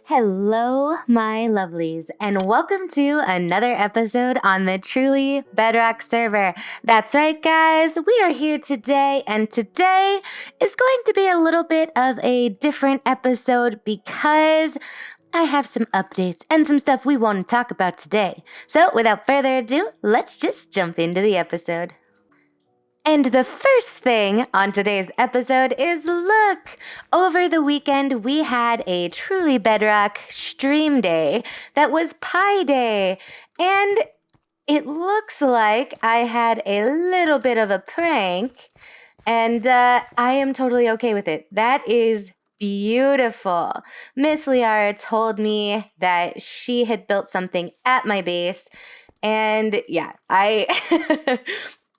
Hello, my lovelies, and welcome to another episode on the Truly Bedrock server. That's right, guys, we are here today, and today is going to be a little bit of a different episode because I have some updates and some stuff we want to talk about today. So, without further ado, let's just jump into the episode. And the first thing on today's episode is look! Over the weekend, we had a Truly Bedrock stream day that was Pi Day. And it looks like I had a little bit of a prank, and I am totally okay with it. That is beautiful. Miss Lyarrah told me that she had built something at my base, and yeah,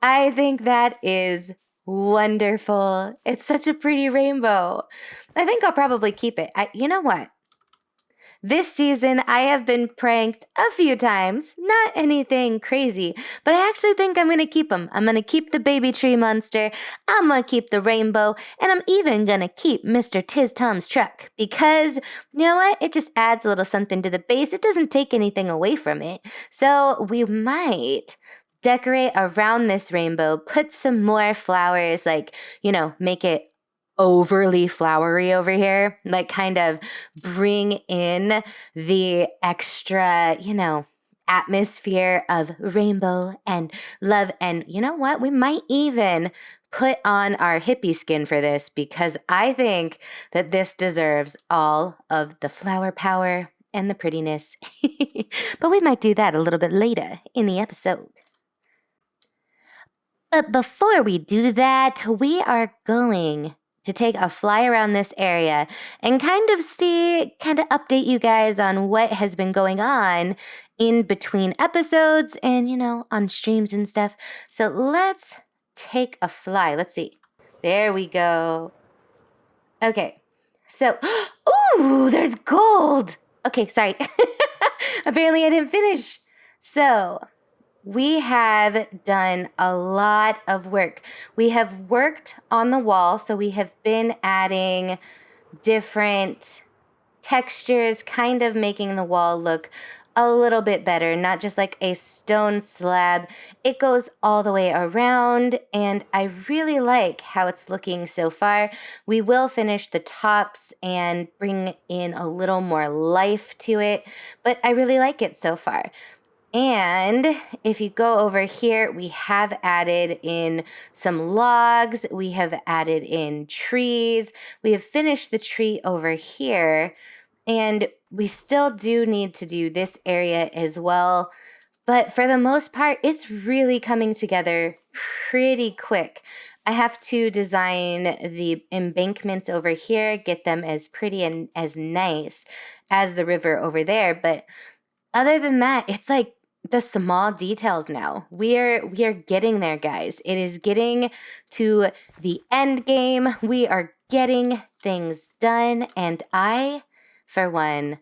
I think that is wonderful. It's such a pretty rainbow. I think I'll probably keep it. You know what? This season, I have been pranked a few times. Not anything crazy, but I actually think I'm going to keep them. I'm going to keep the baby tree monster, I'm going to keep the rainbow, and I'm even going to keep Mr. Tizztom's truck. Because, you know what? It just adds a little something to the base. It doesn't take anything away from it. So we might decorate around this rainbow, put some more flowers, like, make it overly flowery over here, like kind of bring in the extra, atmosphere of rainbow and love. And you know what? We might even put on our hippie skin for this because I think that this deserves all of the flower power and the prettiness. But we might do that a little bit later in the episode. But before we do that, we are going to take a fly around this area and kind of update you guys on what has been going on in between episodes and, on streams and stuff. So let's take a fly. Let's see. There we go. Okay. So, ooh, there's gold. Okay, sorry. Apparently I didn't finish. So, we have done a lot of work. We have worked on the wall, so we have been adding different textures, kind of making the wall look a little bit better, not just like a stone slab. It goes all the way around, and I really like how it's looking so far. We will finish the tops and bring in a little more life to it, but I really like it so far. And if you go over here, we have added in some logs. We have added in trees. We have finished the tree over here. And we still do need to do this area as well. But for the most part, it's really coming together pretty quick. I have to design the embankments over here, get them as pretty and as nice as the river over there. But other than that, it's like the small details now. We are getting there, guys. It is getting to the end game. We are getting things done, and I, for one,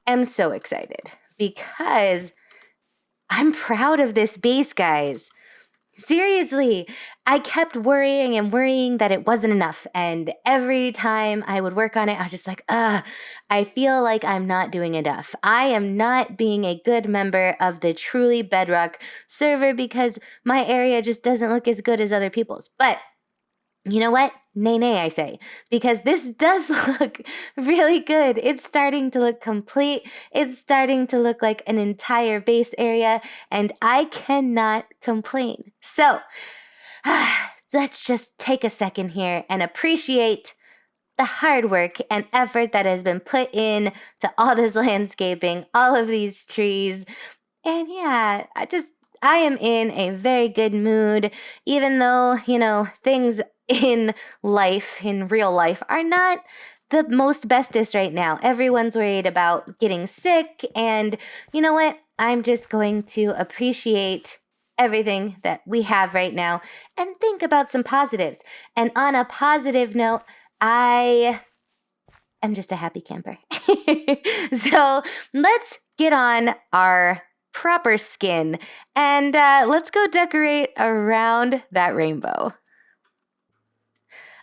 am so excited because I'm proud of this base, guys. Seriously, I kept worrying and worrying that it wasn't enough. And every time I would work on it, I was just like, I feel like I'm not doing enough. I am not being a good member of the Truly Bedrock server because my area just doesn't look as good as other people's. But you know what? Nay, nay, I say, because this does look really good. It's starting to look complete. It's starting to look like an entire base area, and I cannot complain. So, let's just take a second here and appreciate the hard work and effort that has been put in to all this landscaping, all of these trees. And yeah, I am in a very good mood, even though, things in life, in real life, are not the most bestest right now. Everyone's worried about getting sick, and you know what? I'm just going to appreciate everything that we have right now and think about some positives. And on a positive note, I am just a happy camper. So let's get on our proper skin and let's go decorate around that rainbow.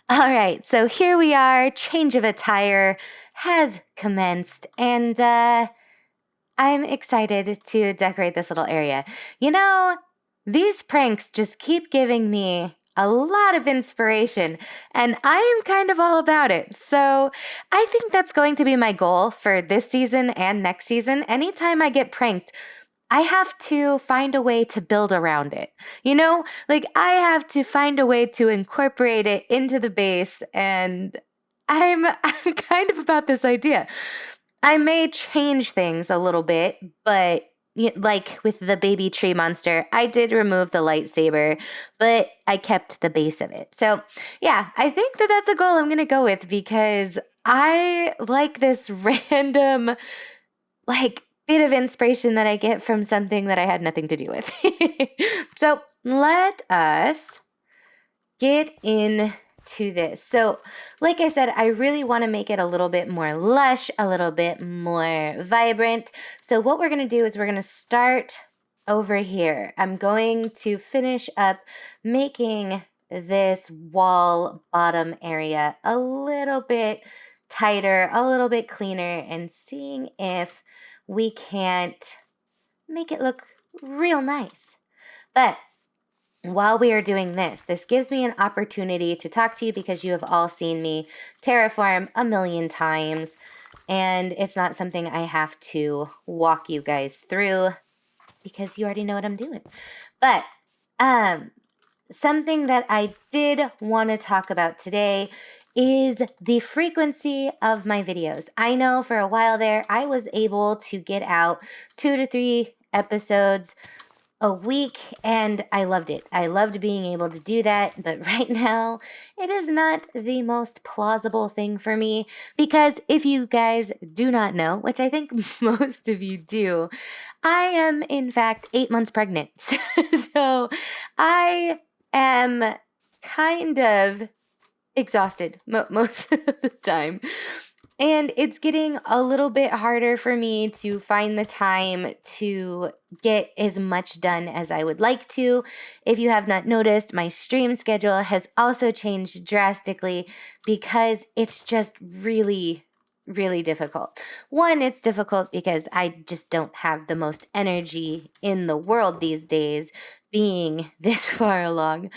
All right, so here we are. Change of attire has commenced, and I'm excited to decorate this little area. You know, these pranks just keep giving me a lot of inspiration, and I am kind of all about it. So I think that's going to be my goal for this season and next season. Anytime I get pranked, I have to find a way to build around it. You know, like I have to find a way to incorporate it into the base, and I'm kind of about this idea. I may change things a little bit, but like with the baby tree monster, I did remove the lightsaber, but I kept the base of it. So, yeah, I think that that's a goal I'm going to go with because I like this random like bit of inspiration that I get from something that I had nothing to do with. So let us get into this. So, like I said, I really want to make it a little bit more lush, a little bit more vibrant. So what we're going to do is we're going to start over here. I'm going to finish up making this wall bottom area a little bit tighter, a little bit cleaner, and seeing if we can't make it look real nice. But while we are doing this gives me an opportunity to talk to you because you have all seen me terraform a million times, and it's not something I have to walk you guys through because you already know what I'm doing. But something that I did want to talk about today is the frequency of my videos. I know for a while there, I was able to get out 2 to 3 episodes a week, and I loved it. I loved being able to do that, but right now, it is not the most plausible thing for me because if you guys do not know, which I think most of you do, I am in fact 8 months pregnant. So I am kind of exhausted most of the time. And it's getting a little bit harder for me to find the time to get as much done as I would like to. If you have not noticed, my stream schedule has also changed drastically because it's just really, really difficult. One, it's difficult because I just don't have the most energy in the world these days, being this far along.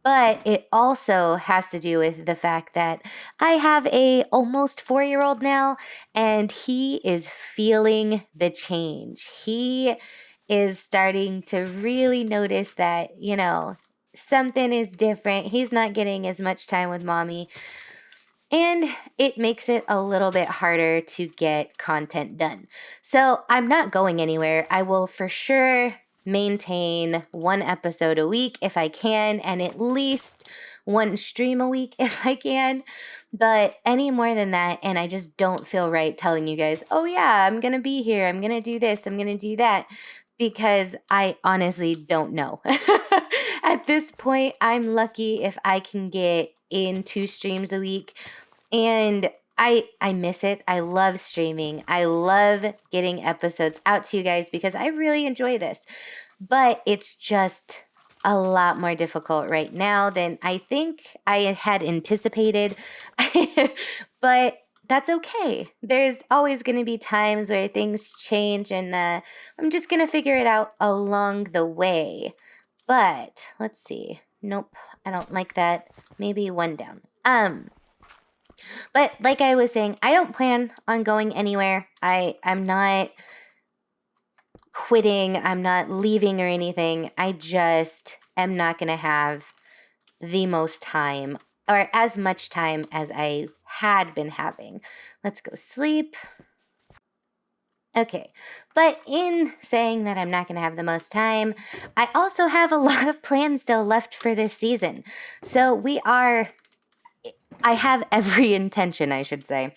But it also has to do with the fact that I have a almost 4-year-old now, and he is feeling the change. He is starting to really notice that, something is different. He's not getting as much time with mommy, and it makes it a little bit harder to get content done. So I'm not going anywhere. I will for sure maintain 1 episode a week if I can, and at least 1 stream a week if I can. But any more than that, and I just don't feel right telling you guys, oh yeah, I'm going to be here, I'm going to do this, I'm going to do that, because I honestly don't know. At this point, I'm lucky if I can get in 2 streams a week, and I miss it. I love streaming. I love getting episodes out to you guys because I really enjoy this. But it's just a lot more difficult right now than I think I had anticipated. But that's okay. There's always going to be times where things change, and I'm just going to figure it out along the way. But let's see. Nope, I don't like that. Maybe 1 down. But like I was saying, I don't plan on going anywhere. I'm not quitting. I'm not leaving or anything. I just am not going to have the most time or as much time as I had been having. Let's go sleep. Okay, but in saying that I'm not going to have the most time, I also have a lot of plans still left for this season. So I have every intention, I should say,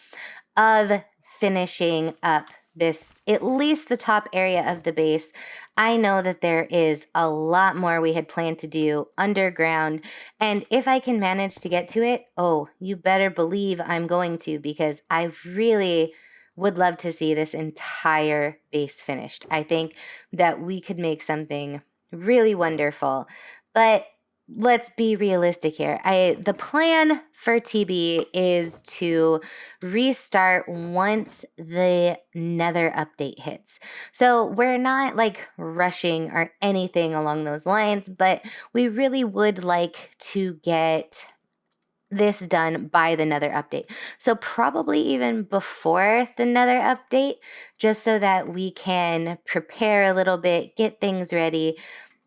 of finishing up this, at least the top area of the base. I know that there is a lot more we had planned to do underground, and if I can manage to get to it, oh, you better believe I'm going to, because I really would love to see this entire base finished. I think that we could make something really wonderful. But let's be realistic here. The plan for TB is to restart once the Nether update hits. So we're not like rushing or anything along those lines, but we really would like to get this done by the Nether update. So probably even before the Nether update, just so that we can prepare a little bit, get things ready,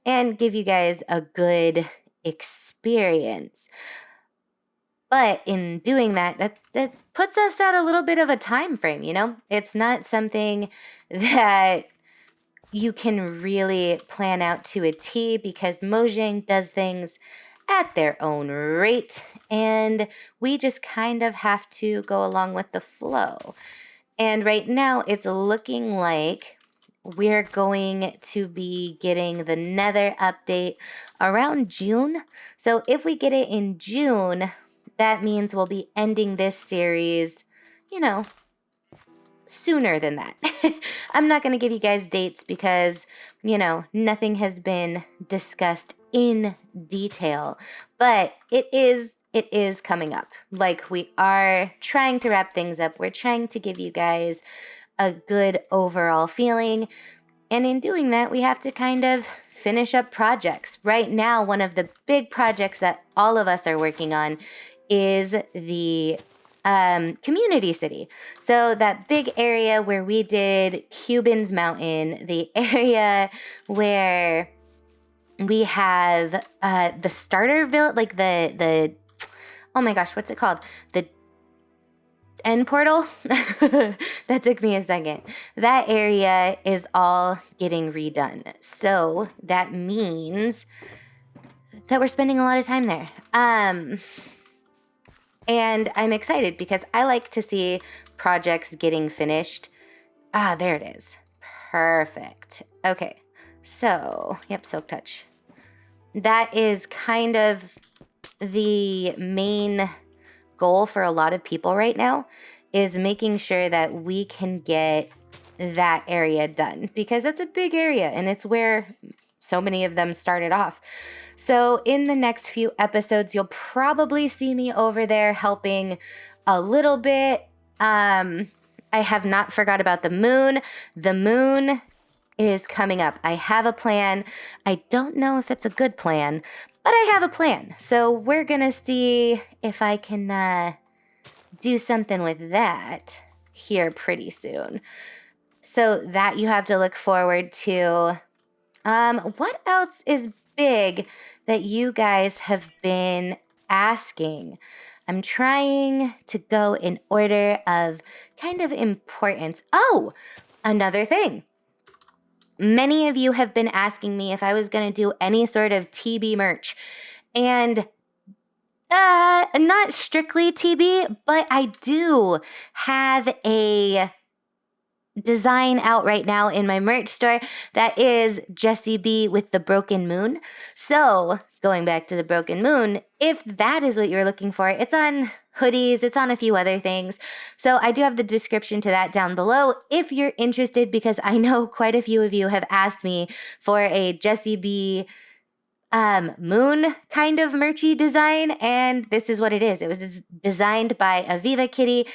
and give you guys a good experience. But in doing that puts us at a little bit of a time frame, you know? It's not something that you can really plan out to a T, because Mojang does things at their own rate, and we just kind of have to go along with the flow. And right now it's looking like we're going to be getting the Nether update around June. So if we get it in June, that means we'll be ending this series, you know, sooner than that. I'm not going to give you guys dates because, you know, nothing has been discussed in detail, but it is coming up. Like, we are trying to wrap things up. We're trying to give you guys a good overall feeling. And in doing that, we have to kind of finish up projects. Right now, one of the big projects that all of us are working on is the community city. So that big area where we did Cuban's Mountain, the area where we have the starter village, like the oh my gosh, what's it called? The end portal? That took me a second. That area is all getting redone. So that means that we're spending a lot of time there. And I'm excited because I like to see projects getting finished. Ah, there it is. Perfect. Okay. So, yep, Silk Touch. That is kind of the main goal for a lot of people right now, is making sure that we can get that area done, because it's a big area and it's where so many of them started off. So in the next few episodes, you'll probably see me over there helping a little bit. I have not forgot about the moon. The moon is coming up. I have a plan. I don't know if it's a good plan, but I have a plan. So we're going to see if I can do something with that here pretty soon. So that you have to look forward to. What else is big that you guys have been asking? I'm trying to go in order of kind of importance. Oh, another thing. Many of you have been asking me if I was going to do any sort of TB merch. And not strictly TB, but I do have a design out right now in my merch store that is JessiieB with the broken moon. So going back to the broken moon, if that is what you're looking for, it's on hoodies, it's on a few other things. So I do have the description to that down below if you're interested, because I know quite a few of you have asked me for a JessiieB moon kind of merchy design, and this is what it is. It was designed by Aviva Kitty,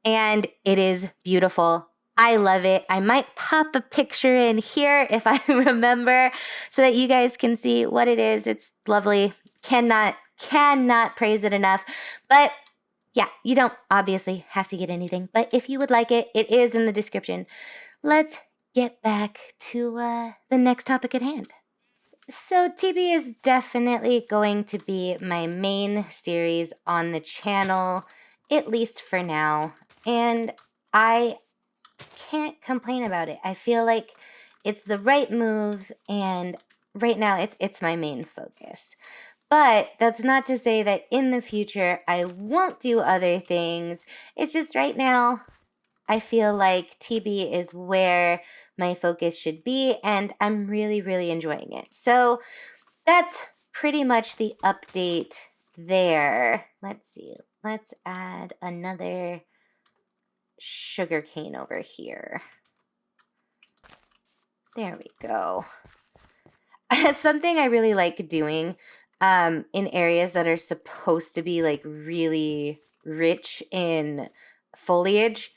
and it is beautiful. I love it. I might pop a picture in here if I remember, so that you guys can see what it is. It's lovely. Cannot praise it enough. But yeah, you don't obviously have to get anything, but if you would like it, it is in the description. Let's get back to the next topic at hand. So TB is definitely going to be my main series on the channel, at least for now. And I can't complain about it. I feel like it's the right move, and right now it's my main focus. But that's not to say that in the future I won't do other things. It's just right now I feel like TB is where my focus should be, and I'm really, really enjoying it. So that's pretty much the update there. Let's see. Let's add another sugarcane over here. There we go. It's something I really like doing. in areas that are supposed to be like really rich in foliage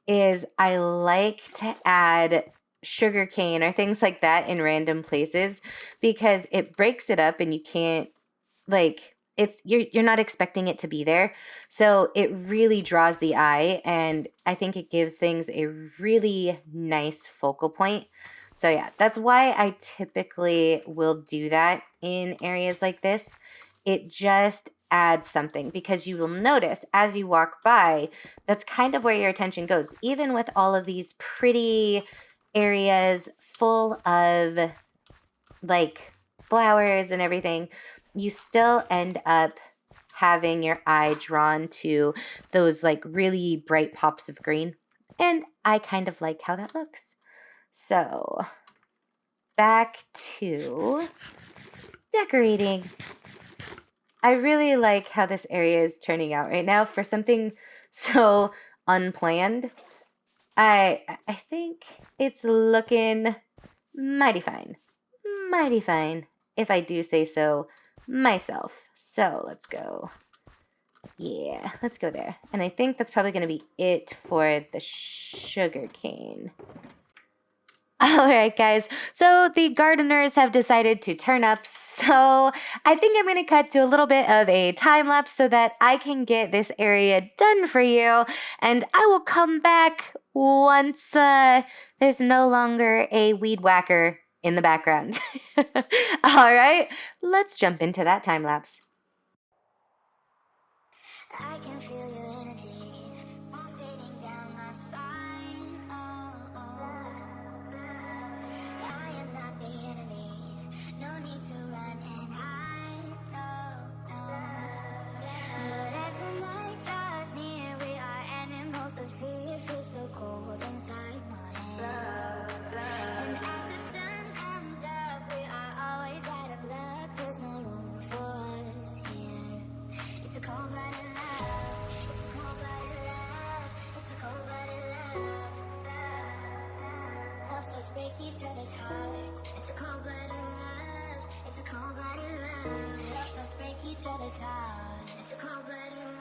is I like to add sugarcane or things like that in random places because it breaks it up and you can't like you're not expecting it to be there. So it really draws the eye and I think it gives things a really nice focal point. So yeah, that's why I typically will do that in areas like this. It just adds something because you will notice as you walk by, that's kind of where your attention goes. Even with all of these pretty areas full of like flowers and everything, you still end up having your eye drawn to those like really bright pops of green. And I kind of like how that looks. So back to decorating. I really like how this area is turning out right now for something so unplanned. I think it's looking mighty fine. Mighty fine, if I do say so myself. So let's go. Yeah, let's go there. And I think that's probably going to be it for the sugar cane. All right, guys. So the gardeners have decided to turn up. So I think I'm going to cut to a little bit of a time lapse so that I can get this area done for you. And I will come back once there's no longer a weed whacker in the background. All right, let's jump into that time lapse. I can feel your energy pulsating down my spine. Oh, oh. I am not the enemy. No need to run and hide. No, no. But as the night draws near, we are animals of fear. Feel so cold inside my head. And as the sun comes up, we are always out of luck. There's no room for us here. It's a cold-blooded love. It's a cold-blooded love. It's a cold-blooded love. Helps us break each other's hearts. It's a cold-blooded love. It's a cold-blooded love. Helps us break each other's hearts. It's a cold-blooded love.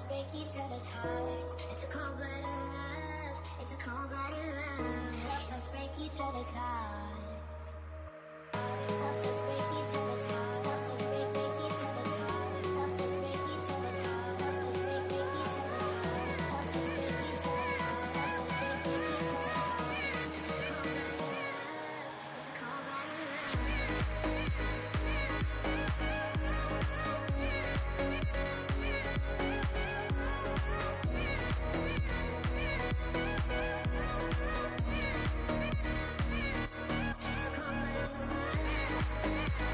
Break each other's hearts. It's a cold-blooded love. It's a cold-blooded love. Helps us break each other's hearts. Helps us break each other's hearts. Helps us break each other's hearts. Helps us break each other's hearts. Helps us break each other's hearts. Helps us break each other's hearts. Helps us break each other's hearts.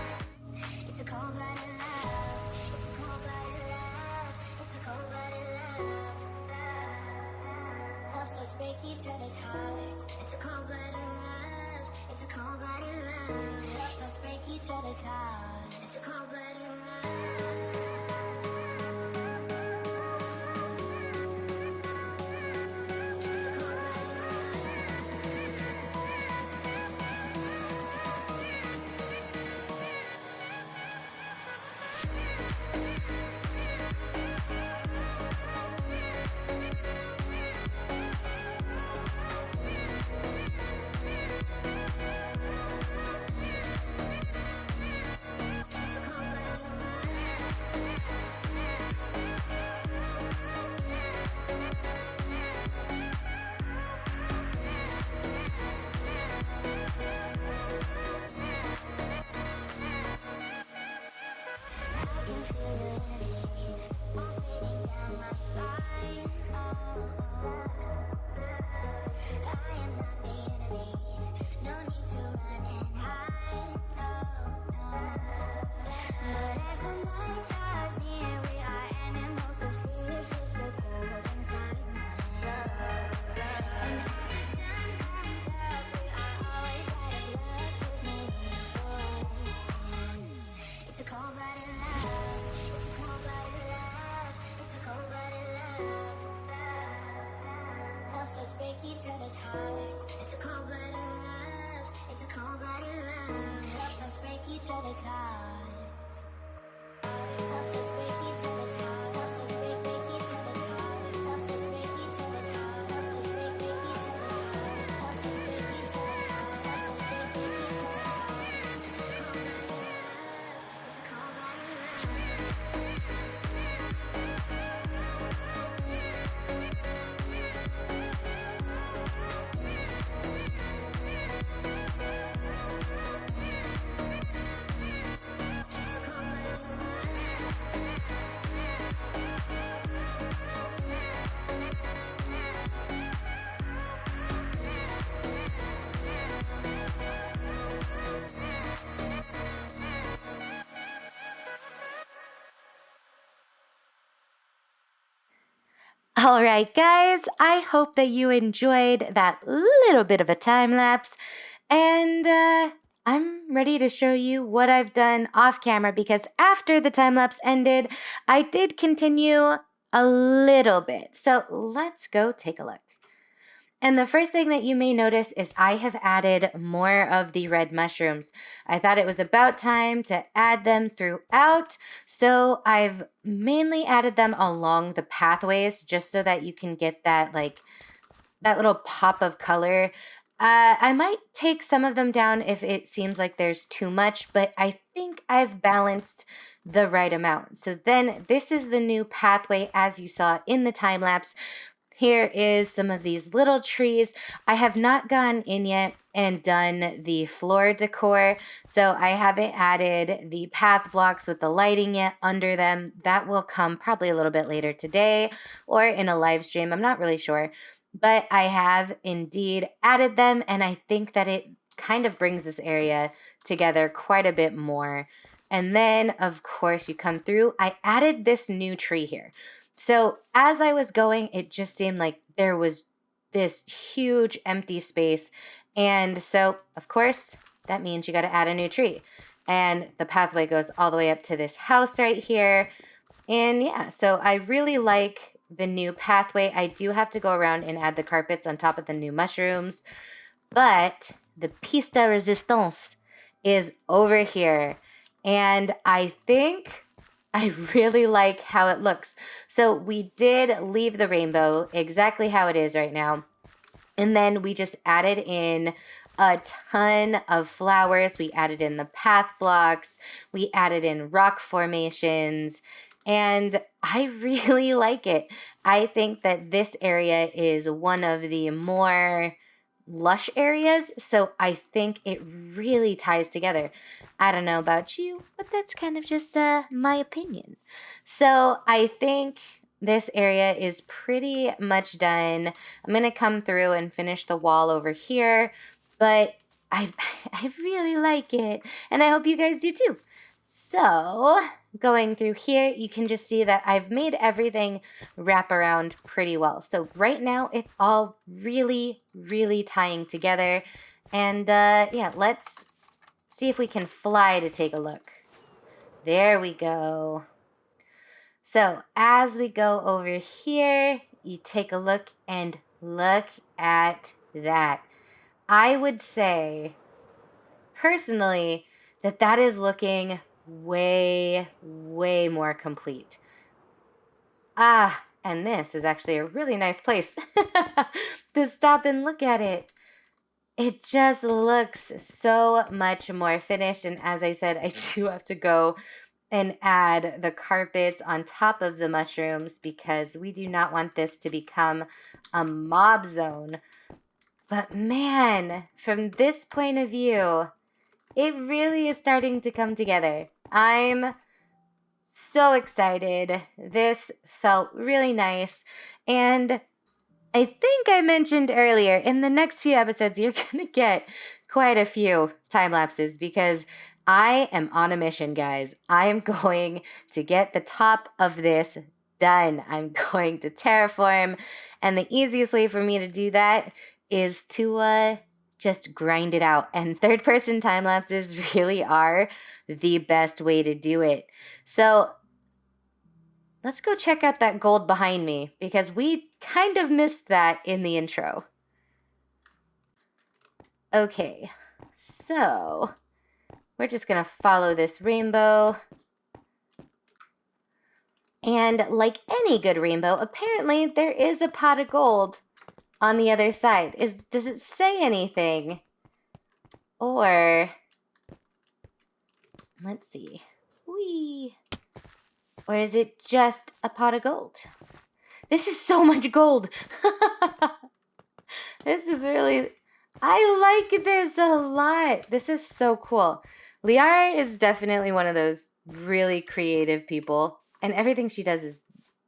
It's a cold-blooded love. Break each other's hearts. It's a cold-blooded love. It's a cold-blooded love. Helps us break each other's hearts. It's a cold-blooded love. It's a cold-blooded love. All right, guys, I hope that you enjoyed that little bit of a time lapse, and I'm ready to show you what I've done off camera, because after the time lapse ended, I did continue a little bit. So let's go take a look. And the first thing that you may notice is I have added more of the red mushrooms. I thought it was about time to add them throughout, so I've mainly added them along the pathways just so that you can get that, like, that little pop of color. I might take some of them down if it seems like there's too much, but I think I've balanced the right amount. So then this is the new pathway as you saw in the time lapse. Here is some of these little trees. I have not gone in yet and done the floor decor, so I haven't added the path blocks with the lighting yet under them. That will come probably a little bit later today or in a live stream. I'm not really sure, but I have indeed added them, and I think that it kind of brings this area together quite a bit more. And then, of course, you come through. I added this new tree here. So as I was going, it just seemed like there was this huge empty space. And so, of course, that means you got to add a new tree. And the pathway goes all the way up to this house right here. And yeah, so I really like the new pathway. I do have to go around and add the carpets on top of the new mushrooms. But the piece de resistance is over here. And I think I really like how it looks. So we did leave the rainbow exactly how it is right now. And then we just added in a ton of flowers. We added in the path blocks. We added in rock formations. And I really like it. I think that this area is one of the more lush areas. So I think it really ties together. I don't know about you, but that's kind of just my opinion. So I think this area is pretty much done. I'm going to come through and finish the wall over here, but I really like it, and I hope you guys do too. So going through here, you can just see that I've made everything wrap around pretty well. So right now it's all really, really tying together. And yeah, let's see if we can fly to take a look. There we go. So as we go over here, you take a look, and look at that. I would say, personally, that that is looking way, way more complete. And this is actually a really nice place to stop and look at it. It just looks so much more finished. And as I said, I do have to go and add the carpets on top of the mushrooms because we do not want this to become a mob zone. But man, from this point of view, it really is starting to come together. I'm so excited. This felt really nice. And I think I mentioned earlier, in the next few episodes, you're going to get quite a few time lapses because I am on a mission, guys. I am going to get the top of this done. I'm going to terraform, and the easiest way for me to do that is to just grind it out. And third-person time lapses really are the best way to do it. So let's go check out that gold behind me because we kind of missed that in the intro. Okay, so we're just gonna follow this rainbow. And like any good rainbow, apparently there is a pot of gold on the other side. Does it say anything? Or, let's see. Whee! Or is it just a pot of gold? This is so much gold. This is really, I like this a lot. This is so cool. Lyarrah is definitely one of those really creative people, and everything she does is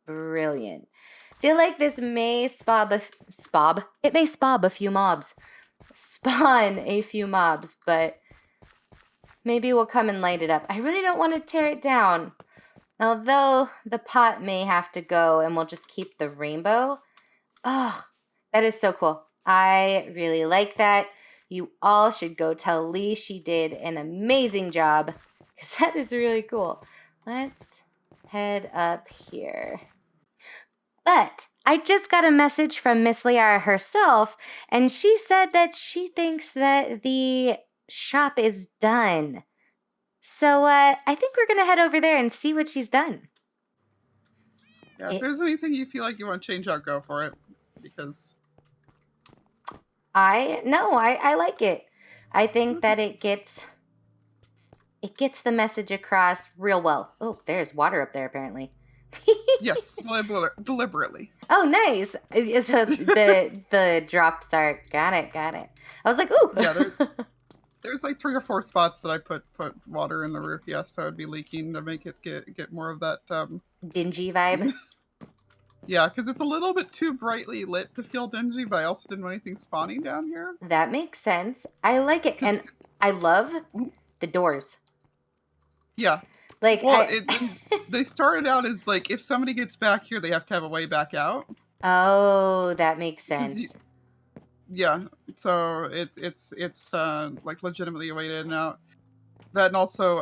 brilliant. Feel like this may spawn a few mobs. Spawn a few mobs, but maybe we'll come and light it up. I really don't want to tear it down. Although the pot may have to go and we'll just keep the rainbow. Oh, that is so cool. I really like that. You all should go tell Lee she did an amazing job, because that is really cool. Let's head up here. But I just got a message from Miss Lyarrah herself, and she said that she thinks that the shop is done. So I think we're going to head over there and see what she's done. Yeah, if there's anything you feel like you want to change out, go for it. Because I like it. I think that it gets the message across real well. Oh, there's water up there apparently. Yes, deliberately. Oh, nice. So the drops are got it. I was like, ooh. Yeah, there's like 3 or 4 spots that I put water in the roof. Yes, so it'd be leaking to make it get more of that dingy vibe. Yeah, because it's a little bit too brightly lit to feel dingy, but I also didn't want anything spawning down here. That makes sense. I like it, and I love the doors. Yeah. Like, well, they started out as like, if somebody gets back here, they have to have a way back out. Oh, that makes sense. Yeah, so it's like legitimately a way in and out. That, and also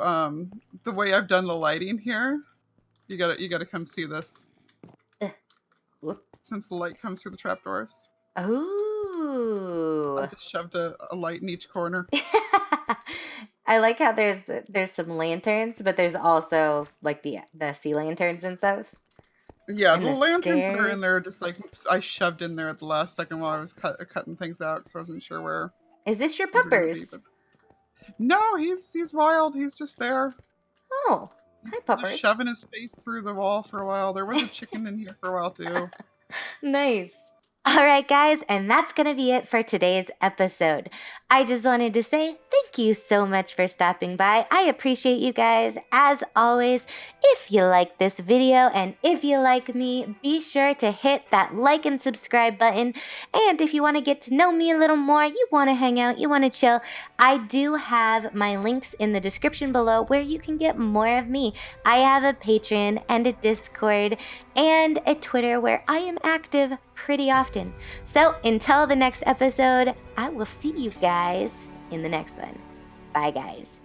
the way I've done the lighting here, you gotta come see this. Since the light comes through the trapdoors. Ooh. I just shoved a light in each corner. I like how there's some lanterns, but there's also like the sea lanterns and stuff. Yeah, and the lanterns that are in there, just like I shoved in there at the last second while I was cutting things out because I wasn't sure where. Is this your puppers? No, he's wild. He's just there. Oh, hi puppers. Just shoving his face through the wall for a while. There was a chicken in here for a while too. Nice. All right, guys, and that's going to be it for today's episode. I just wanted to say thank you so much for stopping by. I appreciate you guys. As always, if you like this video and if you like me, be sure to hit that like and subscribe button. And if you want to get to know me a little more, you want to hang out, you want to chill, I do have my links in the description below where you can get more of me. I have a Patreon and a Discord and a Twitter where I am active pretty often. So until the next episode, I will see you guys in the next one. Bye, guys.